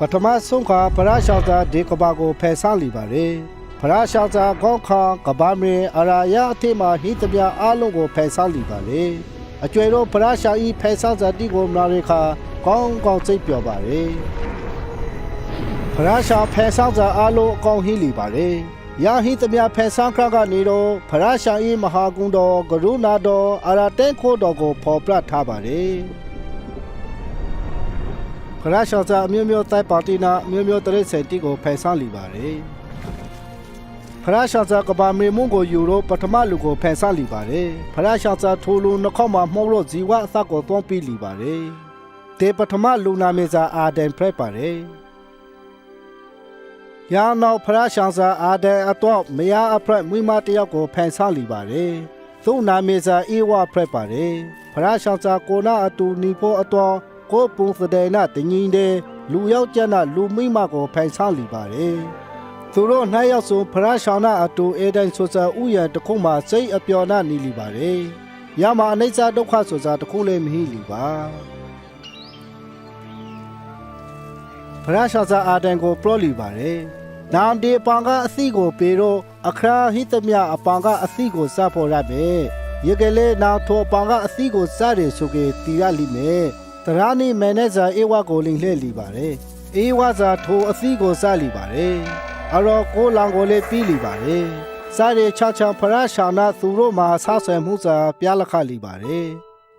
ပထမဆုံးကဖရရှာသာဒီကဘာကိုဖယ်ဆန်းလီပါတယ်ဖရရှာသာကောခါကဘာမေအရာယအထိမှာဟိတပြအားလုံးကိုဖယ်ဆန်းလီပါလေအကျွဲတော့ဖရရှာဤဖယ်ဆန်းစာတိကိုမလာရခါကောင်းကောင်းစိတ်ပြောပါလေဖရရှာဖယ်ဆန်းစာအားလုံးအကောင်းဟိလီပါလေယာဟိတမြဖယ်ဆန်းခါကနေတော့ဖရရှာဤမဟာကုံတော်ကရုဏာတော်အရာတဲခိုးတော်ကိုဖော်ပြထားပါလေဖရရှာသာအမျိုးမျိုးတိုက်ပါတီနာအမျိုးမျိုးတရိတ်စိတ်တိကိုဖယ်ဆန်းလီပါတယ်ဖရရှာသာကဘာမေမုံကိုယူလို့ပထမလူကိုဖယ်ဆန်းလီပါတယ်ဖရရှာသာထိုလူနှခေါက်မှာမှုံးလို့ဇီဝအသကိုသွန်းပြီးလီပါတယ်တေပထမလူနာမေဇာအာဒန်ဖရက်ပါတယ်ယာနောက်ဖရရှာသာအာဒန်အတော့မယားအဖရက်မွိမတယောက်ကိုဖယ်ဆန်းလီပါတယ်သူ့နာမေဇာအေဝဖရက်ပါတယ်ဖရရှာသာကိုနာအတူနီဖို့အတော့ကိုပုံစတဲ့နာတငင်းတဲ့လူယောက်ကျနာလူမိမကိုဖယ်ဆန်းလီပါတယ်သူတို့နှစ်ယောက်စုဖရရှာနာအတူအေဒန်ဆိုစာဥယျာတခုမှစိတ်အပျော်နာနေလီပါတယ်ရမအနိစ္စဒုက္ခဆိုစာတခုလည်းမဟိလီပါဖရရှာစာအာဒန်ကိုပလောလီပါတယ်နာမ်ဒီပန်ကအစီကိုပေတော့အခရာဟိတမြအပန်ကအစီကိုစဖို့ရပဲရကလေးနာထောပန်ကအစီကိုစတယ်ဆိုကေတီရလိမယ်တရာနီမန်နေဂျာအေဝါကိုလင်းလှည့်လီပါတယ်အေဝါစာထိုအစီကိုစလီပါတယ်အရောကိုလောင်ကိုလေးပြီးလီပါတယ်စားရချချဖရရှာနာသူတို့မှာဆဆယ်မှုစာပြလခလီပါတယ်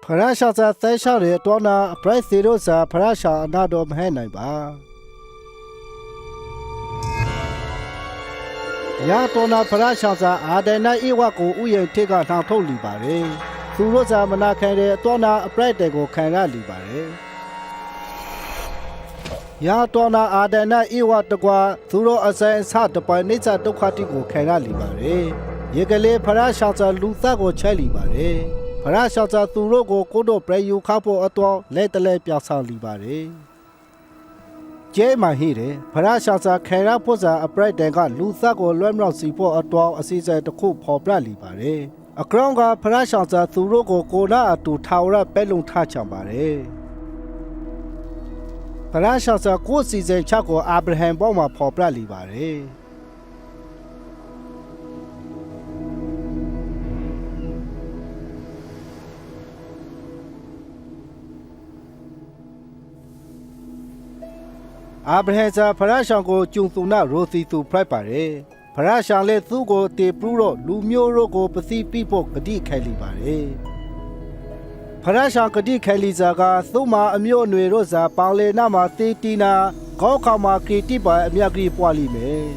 ဖရရှာစာသဲရှာတဲ့တော့နာပရိုက်စီတို့စာဖရရှာအနာတော်မဟဲနိုင်ပါရာတော်နာဖရရှာစာအာဒနာဧဝကိုဥယျာဉ်ထိကထောင်ထုတ်လီပါတယ်သူတို့စာမနာခံတဲ့အတော်နာအပရိုက်တဲ့ကိုခံရလီပါတယ်ယာတော်နာအာဒနာဧဝတကွာသူတို့အစဲအစတပိုင်နေချဒုက္ခတိကိုခံရလီပါတယ်ရေကလေးဖရရှာစာလူသားကိုချဲလီပါတယ်ဖရရှာစာသူတို့ကိုကိုတို့ပရယူခဖို့အတော်လက်တလဲပြဆောင်လီပါတယ်ကျဲမှဟိတယ်ဖရရှာစာခံရဖို့စာအပရိုက်တဲ့ကလူသားကိုလွှဲမြောက်စီဖို့အတော်အစီအစဉ်တစ်ခုဖော်ပြလီပါတယ်အကောင်ကဖရရှာစာသူတို့ကိုကိုနာအတူထာဝရပဲလုံထားချံပါတယ်ဖရရှာစာကိုစီစဉ်ချက်ကိုအာဗြဟံပေါ်မှာဖော်ပြလီပါတယ်အာဗြဟံစာဖရရှာကိုကျုံသူနာရိုစီသူဖရိုက်ပါတယ်ဖရရှာလည်းသူ့ကိုတေပရူတော့လူမျိုးတို့ကိုပစီပိဖို့ဂတိခဲလီပါတယ်ဖရရှာဂတိခဲလီစာကသူ့မှာအမျိုးအနွယ်တို့စာပေါင်လေနာမှာတေတီနာခေါခါမှာခရီတိပါအမြတ်ကြီးပွားလိမယ်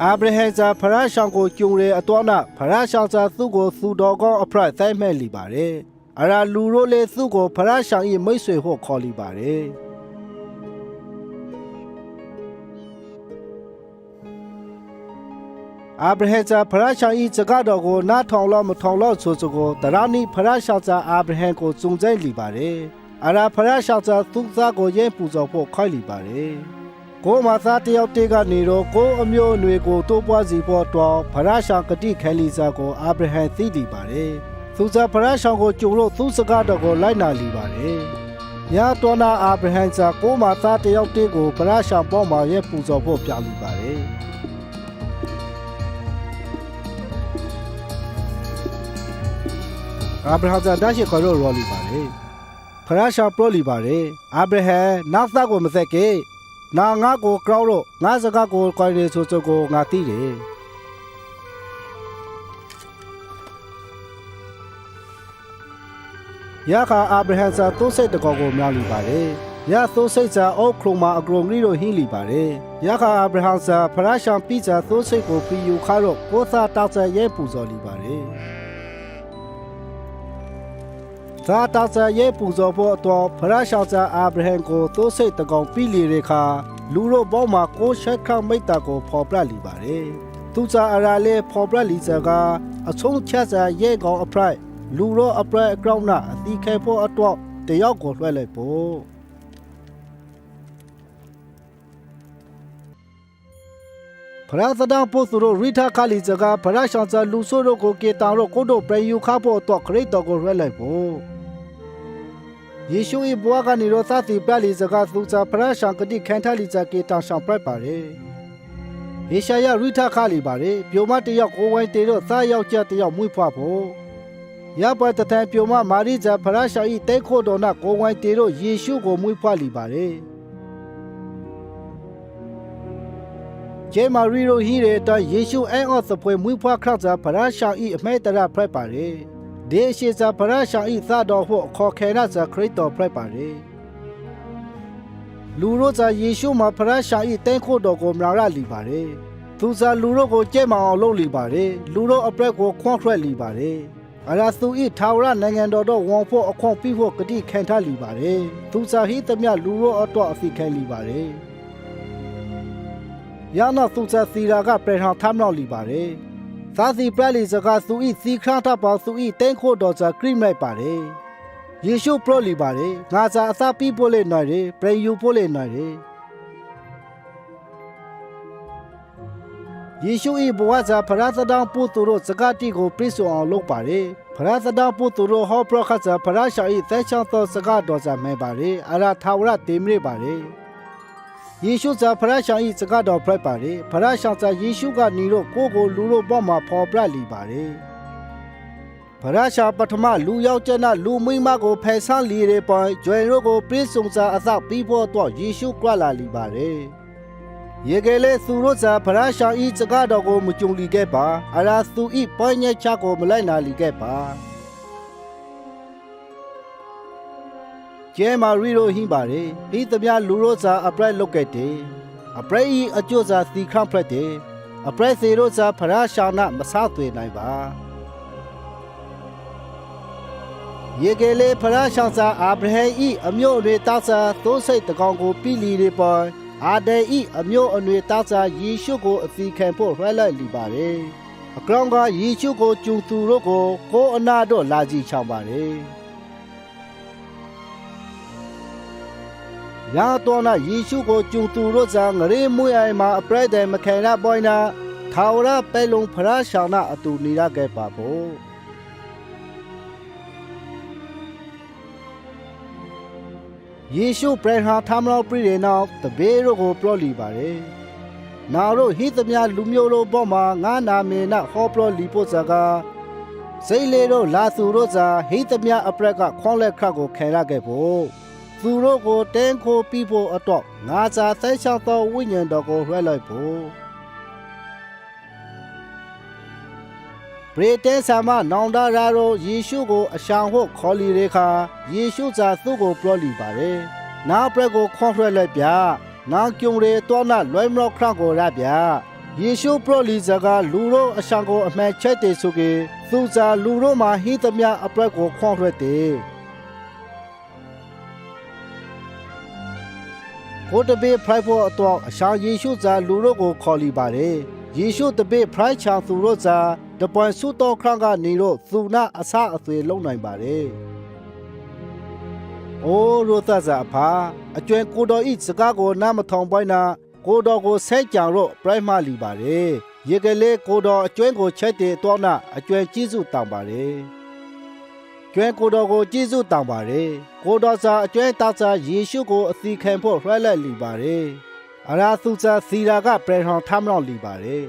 အာဗြဟံစာဖရရှာကိုကျုံရအတော်နာဖရရှာစာသူ့ကိုသူတော်ကောအဖရိုက်သိမ့်မဲ့လီပါတယ်အရာလူတို့လည်းသူ့ကိုဖရရှာ၏မိတ်ဆွေဖို့ခေါ်လီပါတယ်အာဗြဟံစာဖရရှာဤစကားတော်ကိုနားထောင်လို့မထောင်လို့ဆိုကိုတရာနီဖရရှာစာအာဗြဟံကိုစုံစမ်းလီပါတယ်အရာဖရရှာစာသူသားကိုရဲပူဇော်ဖို့ခိုင်းလီပါတယ်ကိုမသားတယောက်တည်းကနေတော့ကိုအမျိုးအနွယ်ကိုတိုးပွားစီဖို့တော့ဖရရှာဂတိခဲလီစာကိုအာဗြဟံသိလီပါတယ်သူစားဖရရှာကိုကြုံလို့သူစကားတော်ကိုလိုက်နာလီပါတယ်ညာတော်နာအာဗြဟံစာကိုမသားတယောက်တည်းကိုဖရရှာပေါ်မှာရဲပူဇော်ဖို့ပြလီပါတယ်အာဗြဟံစာတရှိခေါ်ရောလီပါတယ်ဖရရှာပရောလီပါတယ်အာဗြဟံနောက်သားကိုမသက်ကေနာငါကိုကြောက်လို့ငါစကားကိုကြွယ်ရဆိုကိုငါသိတယ်ရခါအာဗြဟံစာသိုးစိတ်တကောကိုမြောက်လီပါတယ်ရသိုးစိတ်စာအုတ်ခရုံမှာအကရုံကြီးတို့ဟင်းလီပါတယ်ရခါအာဗြဟံစာဖရရှာပိစာသိုးစိတ်ကိုဖီယူခါတော့ကိုသာတောက်ဆရဲပူဇော်လီပါတယ်သာတောက်ဆရဲပူဇော်ဖို့တော့ဖရရှာစာအာဗြဟံကိုသိုးစိတ်တကောင်ပြီးလီရခါလူတို့ဘောမှာကိုရှက်ခမိတ်တာကိုဖော်ပြလီပါတယ်သူစာအရာလေးဖော်ပြလီစကအချုံချက်စာရဲကောင်အဖရိုက်လူတို့အပရက်အကောက်နာအတိခဲဖို့အတွက်တယောက်ကိုလွှဲလိုက်ဖို့ဖရသဒံပို့သူတို့ရိထခါလီစကဖရရှောင်းစာလူဆိုးတို့ကိုကေတာတို့ကိုတို့ပရယူခဖို့အတွက်ခရစ်တော်ကိုလွှဲလိုက်ဖို့ ယေရှု၏ဘဝကနေတော့သတိပြလီစကားသူစာဖရရှံကတိခံထလီစကေတောင်ဆောင်ပြပါတယ်ယေရှာယရိထခါလီပါတယ်ပြိုမတယောက်ကိုဝိုင်းတေတော့သားယောက်ျားတယောက်မွေးဖွားဖို့ရပတ်တန်ပြိုမမာရိဇာဖရရှံ၏တဲခိုတော်နာကိုဝိုင်းတေတော့ယေရှုကိုမွေးဖွားလီပါတယ်ဂျေမာရီရိုဟီရဲ့တယေရှုအဲအော့စပွဲမွေးဖွားခရဇာဖရရှံ၏အမဲတရဖရက်ပါတယ်ဒေရှိဇာဖရရှံ၏သာတော်ဖို့ခေါ်ခဲရဇာခရစ်တော်ဖရက်ပါတယ်လူရိုဇာယေရှုမှာဖရရှံ၏တဲခိုတော်ကိုမလာရလီပါတယ်သူဇာလူရိုကိုကြဲမအောင်လုပ်လီပါတယ်လူရိုအပရက်ကိုခွန့်ထွက်လီပါတယ်အရာသူ၏ထာဝရနိုင်ငံတော်တော့ဝန်ဖို့အခွင့်ပြုဖို့ကတိခံထားလီပါတယ်သူဇာဟိသမျှလူရိုအတော့အဖိခံလီပါတယ်ရနာသူဇာစီရာကပြေထောင်ထမ်းလောက်လီပါတယ်သာစီပရလီစကားသူ၏စီခရထပေါသူ၏တဲခိုတော်ဇာခရိမိုက်ပါတယ်ယေရှုပရောလီပါတယ်ငါစာအသာပြီးဖို့လေနိုင်တယ်ပရိယူဖို့လေနိုင်တယ်ယေရှု၏ဘဝဇာဖရသဒံပုသူတို့စကားတီကိုပြည့်စုံအောင်လုပ်ပါတယ်ဖရသဒံပုသူတို့ဟောပရခဇာဖရရှာ၏သဲချောင်းသောစကားတော်ဇာမဲပါတယ်အရာထာဝရတေမရပါတယ်ယေရှုဇာဖရရှာ၏စကားတော်ဖရက်ပါတယ်ဖရရှာဇာယေရှုကနီတို့ကိုလူတို့ပေါ်မှာဖော်ပြလီပါတယ်ဖရရှာပထမလူယောက်ျားနဲ့လူမိန်းမကိုဖယ်ဆန်းလီရပိုင်ကျွယ်တို့ကိုပြည့်စုံစွာအသပြီးဖို့တော့ယေရှုကြွလာလီပါတယ်ယေကလေးသူတို့ဇာဖရရှာ၏စကားတော်ကိုမကြုံလီခဲ့ပါအရာသူ၏ပွင့်ညက်ချက်ကိုမလိုက်နာလီခဲ့ပါကျဲမာရီရိုဟင်းပါတယ်ဤသမျှလူရိုဇာအပရက်လုတ်ခဲ့တယ်အပရက်ဤအကျိုးဇာသီခန့်ဖရက်တယ်အပရက်စီရိုဇာဖရရှာနာမဆသွေနိုင်ပါယေကလေးဖရရှာဇာအာဗြဟံဤအမျိုးအနွေသားစာသိုးစိတ်တကောင်ကိုပြီးလီတွေပေါ်အာဒေဤအမျိုးအနွေသားစာယေရှုကိုအစီခံဖို့လွှဲလိုက်လီပါတယ်အကောင်ကယေရှုကိုကျူသူတို့ကိုအနာတို့လာကြည့်ချောင်းပါတယ်ရာတော်နာယေရှုကိုကျူသူတို့ဇာငရေမွေအိမ်မှာအပရက်တယ်မခဲရပွိုင်းနာထာဝရပဲလုံးဖရရှာနာအတူနေရခဲ့ပါဖို့ယေရှုပရဟာသမလောပြည်ရဲ့နောက်တဘေးတို့ကိုပလော့လီပါတယ်နာတို့ဟိသမြလူမျိုးတို့ဘောမှာငါနာမေနဟောပလော့လီဖို့စကားစိတ်လေတို့လာသူတို့ဇာဟိသမြအပရက်ကခွန်လက်ခတ်ကိုခဲရခဲ့ဖို့သူတို့ကိုတင်းခိုးပြီးဖို့အတွက်ငါစာသဲချောင်းသောဝိညာဉ်တော်ကိုလွှဲလိုက်ဖို့ပရိတေဆာမနောင်တရာတို့ယေရှုကိုအရှောင်ဖို့ခေါ်လီတဲ့အခါယေရှုစာသူ့ကိုပြောလီပါတယ်။နောက်ပရက်ကိုခွန်လွှဲလိုက်ပြ။နောက်ကျုံရဲတော့နာလွိုင်းမလို့ခန့်ကိုရပြ။ယေရှုပြောလီစကားလူတို့အရှောင်ကိုအမှန်ချက်တည်ဆိုကေသူစာလူတို့မှာဟိသမျှအပရက်ကိုခွန်လွှဲတယ်။ကိုတဘေဖရိုက်ဖို့အတွက်အရှာယေရှုဇာလူတို့ကိုခေါ်လီပါတယ်ယေရှုတဘေဖရိုက်ချောင်သူတို့ဇာတပွန်ဆုတော်ခန့်ကနေတော့သူနာအဆအသွေလုံနိုင်ပါတယ်အိုးရိုသဇာဖာအကျွဲကိုတော်ဤစကားကိုနားမထောင်ပိုင်းနာကိုတော်ကိုဆဲကြံတော့ပြိုင်မလီပါတယ်ရေကလေးကိုတော်အကျွဲကိုချက်တဲ့တော့နာအကျွဲကြီးစုတောင်ပါတယ်ကျွဲကိုတော်ကိုကျေးဇူးတောင်းပါတယ်ကိုတော်စာအကျွဲသားစာယေရှုကိုအစီခံဖို့လွှဲလိုက်လီပါတယ်အရာသူစာစီရာကပြေထောင်ထမ်းလောက်လီပါတယ်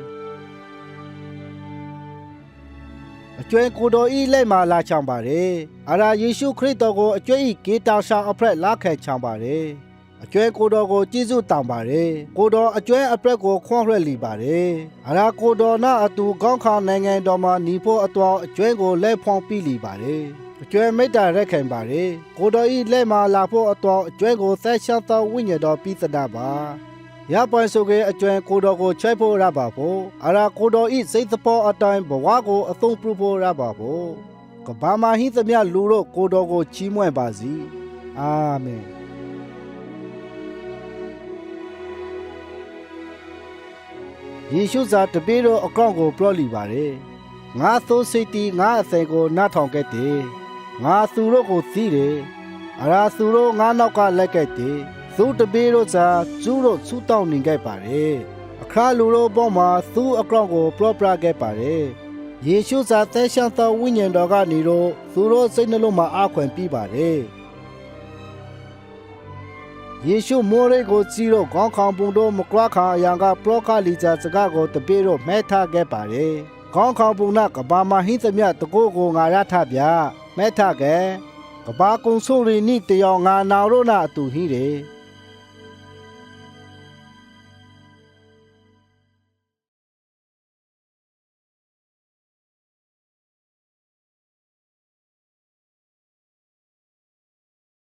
အကျွဲကိုတော်ဤလက်မှာလာချောင်းပါတယ်အရာယေရှုခရစ်တော်ကိုအကျွဲဤကေတာဆောင်အဖက်လာခဲချောင်းပါတယ်အကျွဲကိုတော်ကိုကျေးဇူးတောင်းပါတယ်ကိုတော်အကျွဲအပရက်ကိုခွန်လွှဲလီပါတယ်အရာကိုတော်နာအတူကောင်းခါနိုင်ငံတော်မှာညီဖို့အတော်အကျွဲကိုလက်ဖောင်းပြီးလီပါတယ်အကျွဲမိတ္တာရက်ခံပါတယ်ကိုတော်ဤလက်မှာလာဖို့အတော်အကျွဲကိုသက်ရှောက်သောဝိညာဉ်တော်ပြီးသနာပါရပွန်ဆိုကအကျွဲကိုတော်ကိုချွဲဖို့ရပါဖို့အရာကိုတော်ဤစိတ်သဘောအတိုင်းဘဝကိုအသုံးပြုဖို့ရပါဖို့ကဘာမဟိသမျှလူတို့ကိုတော်ကိုချီးမွမ်းပါစီအာမင်ယေရှုဇာတပေတော်အကောင့်ကိုပလော့လီပါတယ်ငါသိုးစိတ်တီငါအစံကိုနားထောင်ခဲ့တယ်ငါသူတို့ကိုသိတယ်အရာသူတို့ငါနောက်ကလိုက်ခဲ့တယ်သူတပေတော်ဇာကျူးတို့ဆူတောင်းနေခဲ့ပါတယ်အခါလူတို့ပေါ်မှာသူအကောင့်ကိုပလော့ပြခဲ့ပါတယ်ယေရှုဇာသက်ရှောင်းသောဝိညာဉ်တော်ကနေတော့သူတို့စိတ်နှလုံးမှာအခွင့်ပြပါတယ် ယေရှုမိုးရိတ်ကိုကြည့်တော့ခေါင်းခေါင်ပုံတို့မကွာခါအရာကပရောခလီဂျာစကားကိုတပြေတော့မဲထားခဲ့ပါတယ်ခေါင်းခေါင်ပုံနာကဘာမဟင်းသမျှတကိုးကိုငါရထဗျမဲထားခဲ့ကဘာကုံဆိုရီနိတယောင်ငါနာရောနာအတူဟိတယ်